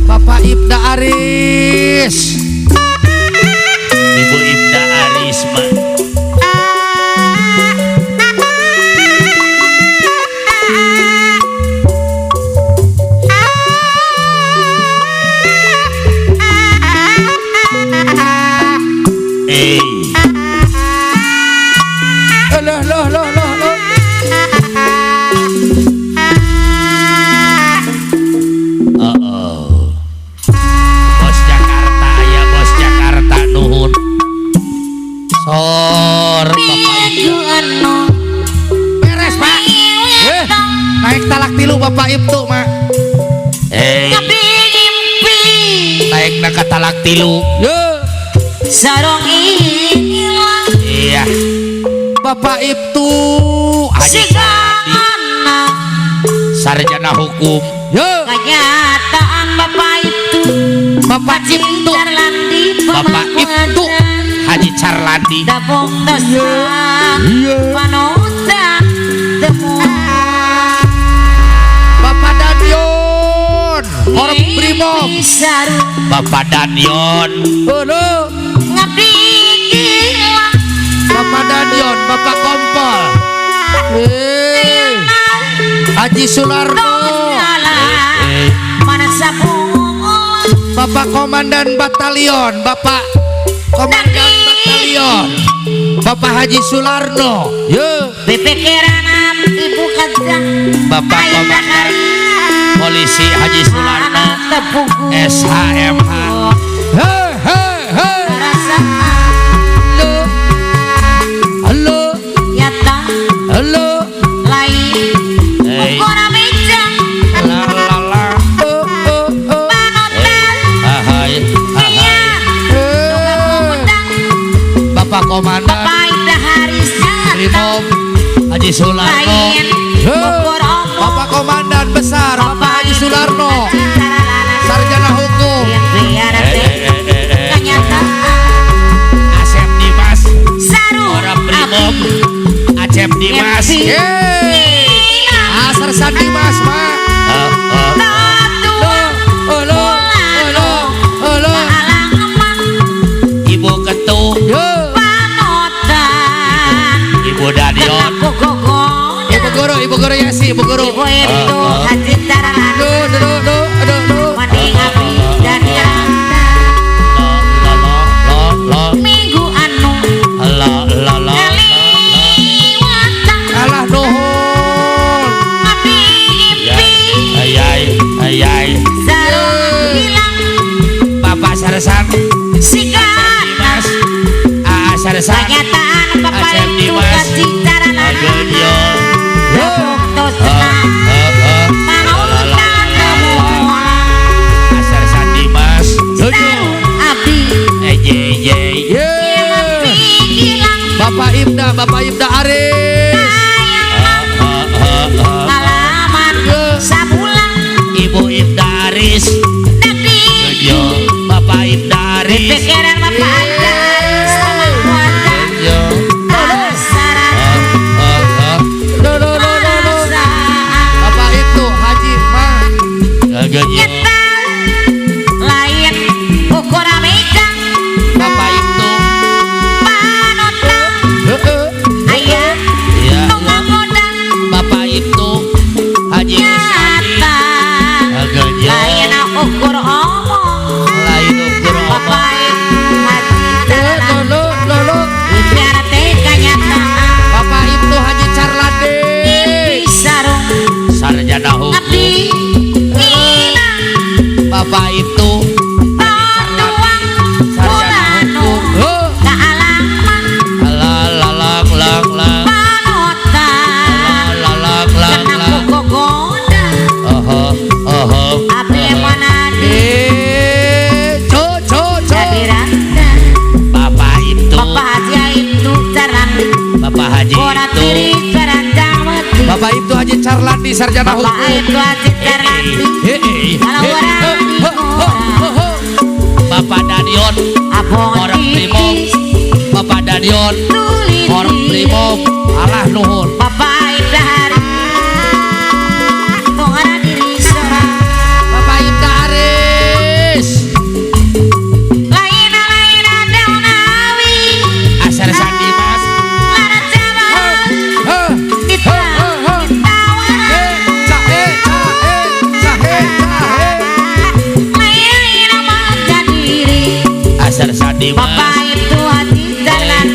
Bapak Ibda Aris, Ibu Ibda Aris mah loh. Bos Jakarta ya, Bos Jakarta nuhun. Sor Bapak Ibda. Beres Pak. Naik talak tilu Bapak Ibtu mah. Naik na ka talak tilu. Sarong Iya. Bapak Ibtu Haji sarjana hukum. kenyataan Bapak itu Bapak Ibtu Bapak Ibtu Haji Carlandi. Dabong dosa panutan temu Bapak Dadion Horm Brimob. Bapak Danion. Halo ngabdi Bapak Dadion, Bapak Kompol. Haji Sularno, mana sabung Bapak Komandan Batalion, Bapak Komandan Batalion, Bapak Haji Sularno. pipikiran ibu kerja Bapak Komandan Polisi Haji Sularno SHMH. Hei Halo nyata Halo lain ukura meja Lalala. panutan Ahai. Bapak Komandan Bapak Ibda Haris Brimob Haji Sularno. lain ukur omong Bapak Komandan Besar Bapak Haji Sularno, sarjana hukum. biar kenyataan Asep Dimas. saru Orang Brimob. Asep Dimas. Sersan Dimas mah. Halo Ibu Ketu. Ibu Dadion. Ibu guru ya sih, Ibu guru. Aduh. Minggu anu Alah nuhun. Ayai. Bapak Sarsan. Dimas. Sarsan. Kenyataan Bapak Asep itu Dimas. kasih cara Agenyo. Sarsan Dimas. Bapak Ibda Aris. Ibu Ibda Aris. Bapak Ibda Aris. Bapak itu Haji mah. Lain ukur meja Bapak itu. ayah Iya. pengamudan Bapak itu Haji Usadi. lain ukur omong Lain ukur omong. Bapak Haji Carlandi Lolo. biar kenyataan Bapak itu Haji Carlandi. sarung Sarjana hukum. abdi Bapak itu doang sarjana hukum. kealaman Lalang lang. panutan Lalang kena lang. gogoda abdi mana jadi randa Bapak itu. Bapak Haji itu Carlandi Bapak Haji orang itu. tiri beranjang mati Bapak itu Haji Carlandi sarjana Bapak hukum. itu Haji Carlandi kalau orang di Bapak Danion. abong Orang Brimob. tipis Bapak Danion Orang Primob alah nuhun Bapak Idahari Pengarah diri seorang Bapak Ibda Aris Laina daun awi Asar Sandi Mas Larat jalan Kita Jahe Laina menjadi diri Asar Sandi Mas Bapak itu hati jalan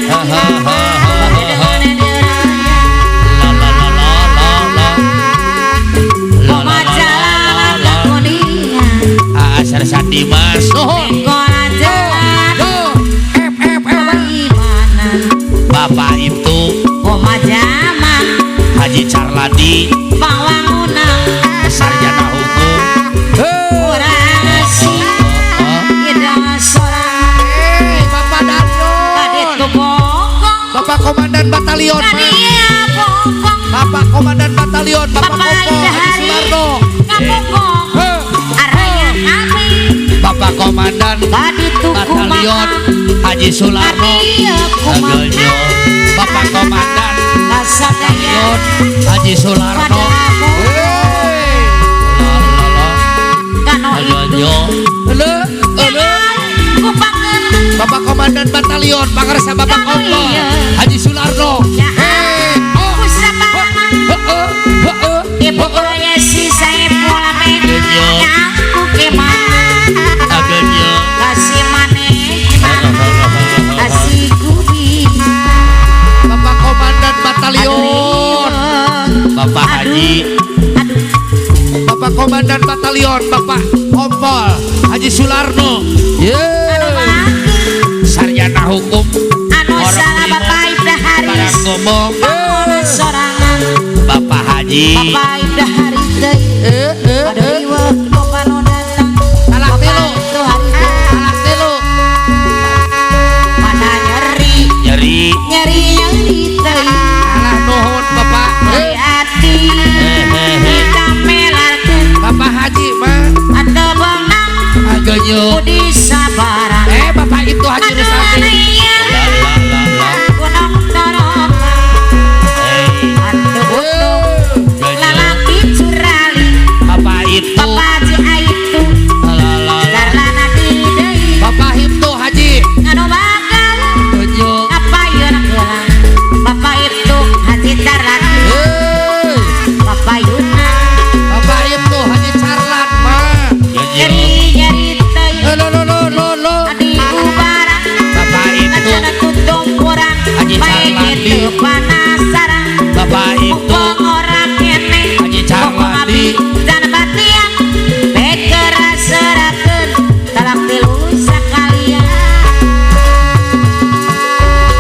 Asar Sandi Mas Bapak itu Haji Carladi Sarjana Hukum Bapak Danion Bapak Komandan Batalion Bapak Komandan Batalion Bapak Kompol Haji Sularno Bapak Komandan Batalion Haji Sularno Agelnya Bapak Komandan Batalion Haji Sularno Agelnya Bapak Komandan Batalion Pangarsa Bapak Kompol Haji Sularno Ibu kaya si saya pula Agelnya Agelnya kasih manajemen kasih kubi Bapak Komandan Batalion Bapak Haji Bapak Komandan Batalion Bapak Kompol Haji Sularno Sarjana Hukum anu salah Bapak Ibda Haris Barang ngomong sorangan Bapak Haji Bapak Ibda Haris ada iwa bapak no datang Salah tilu itu hari Salah tilu mana nyeri yang diteri Salah nuhun Bapak dari hati kita melarkan Bapak Haji mah ada benang Agelnya budi sabaran Bapak itu Haji Rusadi gunung dorokan ada butuh lalaki curali Bapak itu Bapak Haji itu darlana didei Bapak itu Haji anu bakal Agelnya apa yun gelang Bapak itu Haji darlana Bapak Yuna Bapak itu Haji Carlan mah nyeri tei lo adi ubara Bapak itu ada kutumpuran Haji baik Carlandi. itu penasaran Bapak itu mumpung orang kene Haji Carlandi. dan batian bekera serakeun dalam tilu sakalian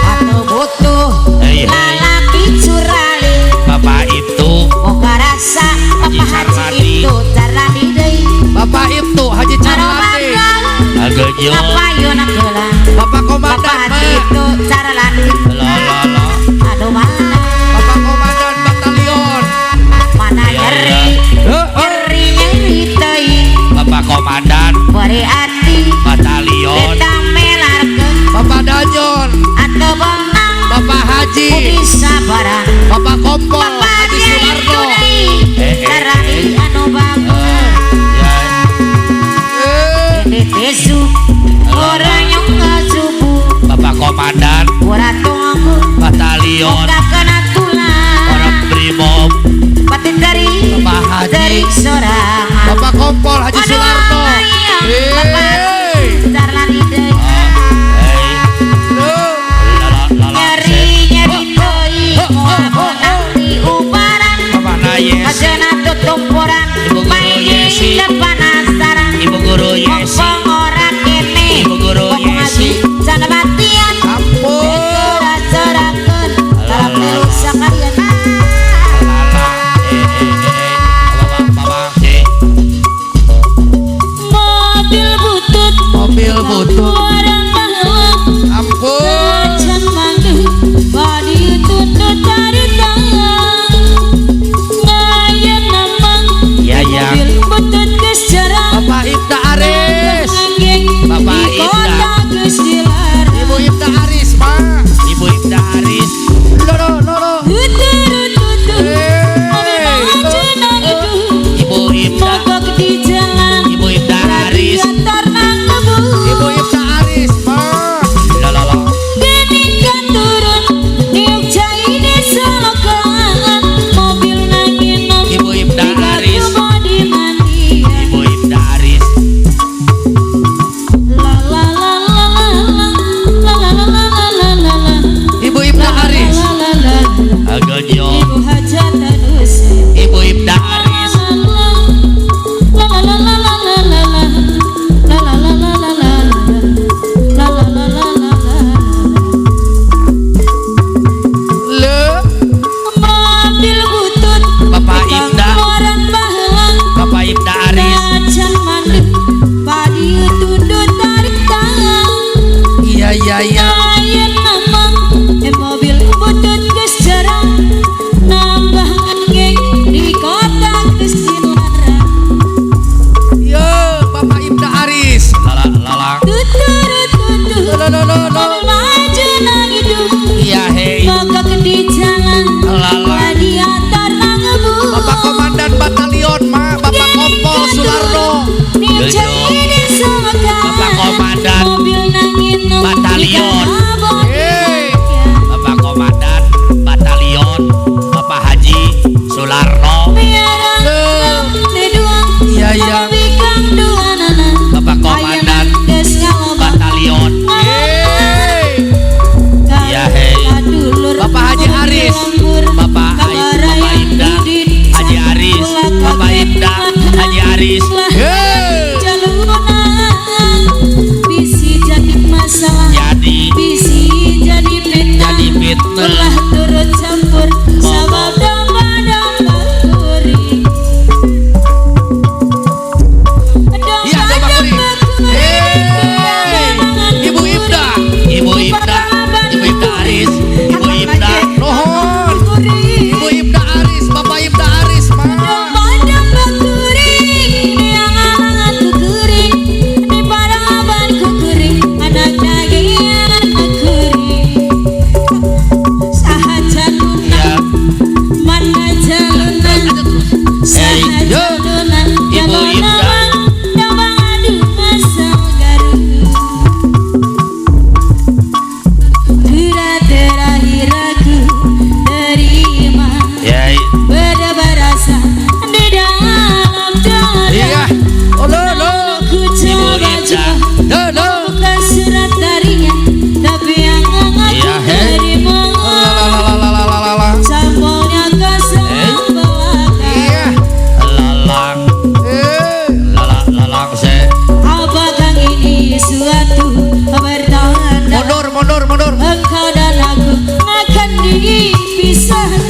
atuh butuh lalaki curali Bapak itu boga rasa Haji Bapak Haji Carlandi. itu Carlandi deui Bapak itu Haji anu Carlandi bakal Agelnya Bapak Yuna gelang Bapak Bapak Komandan Haji mah itu Carlandi aduh mana Bapak Komandan Batalion mana nyeri tei Bapak Komandan beri hati Batalion kita melarkeun Bapak Danion atuh benang Bapak Haji budi sabaran Bapak Kompol Bapak Haji Haji itu Sularno deui Carlandi anu bagus ini tisu orang yang ngasubu Bapak Komandan ora tunggu Batalion muka kena tulang Orang Primob batin dari Bapak Haji. dari sorangan Bapak Kompol Haji Aduh, Sularno ayah, Bapak Haji Carlandi deui nyeri deui moal menang di ubah Lalalang. Gladiator nangebu Bapak Komandan Batalion Ma Bapak Kompol Sularno Bapak Komandan Batalion. Bapak Komandan Batalion Bapak Haji Sularno. Iya iya Bapak Komandan Batalion. Iya hei. Bapak Haji Aris Bapak Ibda Haji Aris Bapak Ibda Haji Aris. Bisi jadi masalah, Jadi jadi fitnah, ulah turut campur sabab domba-domba kuring. Iya domba kuring. Ibu Ibda Ibu Ibda Aris Ibu Ibda Nuhun Ibu Ibda Aris Bapak Ibda Aris Ma Domba-domba kuring, yang alangan ku kuring, di paraban ku kuring, anak dagingan kuring. Sahaja lunan, ya. mana jalunan, sahaja lunan, Ibu Ibda. domba adu masal garu. Surat terakhir aku terima, Ya beda berasa di dalam dada. Iya Lo Ku coba Ibda. Lo buka surat darinya, tapi yang Iya, aku he. terima Lalalalalalala sampulnya kosong belakang. Iya Lalang Lalang se. Apakah ini suatu pertanda Mundur engkau dan aku akan dipisahkan?